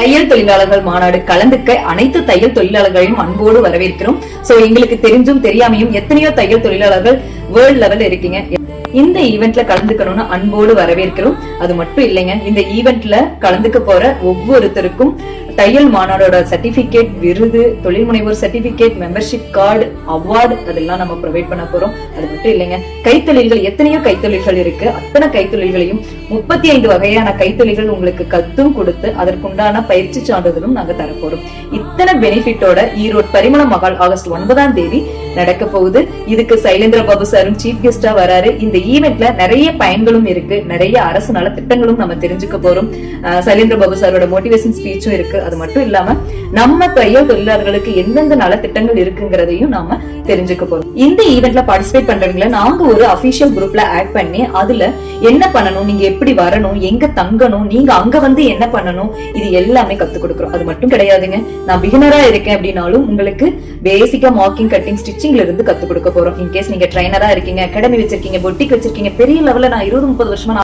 தையல் தொழிலாளர்கள் மாநாடு கலந்துக்க அனைத்து தையல் தொழிலாளர்களையும் அன்போடு வரவேற்கிறோம். சோ எங்களுக்கு தெரிஞ்சும் தெரியாமையும் எத்தனையோ தையல் தொழிலாளர்கள் வேர்ல்ட் லெவல் இருக்கீங்க. இந்த ஈவென்ட்ல கலந்துக்கணும்னு அன்போடு வரவேற்கிறோம். அது மட்டும் இல்லைங்க, இந்த ஈவென்ட்ல கலந்துக்க போற ஒவ்வொருத்தருக்கும் தையல் மாநாடோட சர்டிபிகேட், விருது, தொழில் முனைவோர் சர்டிபிகேட், மெம்பர்ஷிப் கார்டு, அவார்டு அதெல்லாம் நம்ம ப்ரொவைட் பண்ண போறோம். அது மட்டும் இல்லைங்க, கைத்தொழில்கள் எத்தனையோ கைத்தொழில்கள் இருக்கு. அத்தனை கைத்தொழில்களையும் 35 வகையான கைத்தொழில்கள் உங்களுக்கு கத்தும் கொடுத்து அதற்குண்டான பயிற்சி சான்றிதழும் நாங்க தரப்போறோம். இத்தனை பெனிஃபிட்டோட ஈரோடு பரிமள மகால் ஆகஸ்ட் 9ஆம் தேதி நடக்க போகுது. இதுக்கு சைலேந்திர பாபு சாரும் சீஃப் கெஸ்டா வராரு. இந்த ஈவென்ட்ல நிறைய பயன்களும் இருக்கு, நிறைய அரசு நல திட்டங்களும் நம்ம தெரிஞ்சுக்க போறோம். சைலேந்திர பாபு சாரோட மோட்டிவேஷன் ஸ்பீச்சும் இருக்கு. அது மட்டும் இல்லாம நம்ம தையல் தொழிலாளர்களுக்கு எந்தெந்த நல திட்டங்கள் இருக்குங்கிறதையும் நாம தெரிஞ்சுக்க போறோம். இந்த ஈவென்ட்ல பார்ட்டிசிபேட் பண்றவங்களை நாங்க ஒரு அபிஷியல் குரூப்ல ஆட் பண்ணி அதுல என்ன பண்ணணும், நீங்க எப்படி வரணும், எங்க தங்கணும், நீங்க அங்க வந்து என்ன பண்ணணும், இது எல்லாமே கத்து கொடுக்கிறோம். அது மட்டும் கிடையாதுங்க, நான் பிகினரா இருக்கேன் அப்படின்னாலும் உங்களுக்கு பேசிக்கா மார்க்கிங், கட்டிங், ஸ்டிச்சிங்ல இருந்து கத்து கொடுக்க போறோம். இன்கேஸ் நீங்க ட்ரைனரா இருக்கீங்க, அகாடமி வச்சிருக்கீங்க, பொட்டிக் வச்சிருக்கீங்க, பெரிய லெவல்ல நான் 20-30 வருஷமா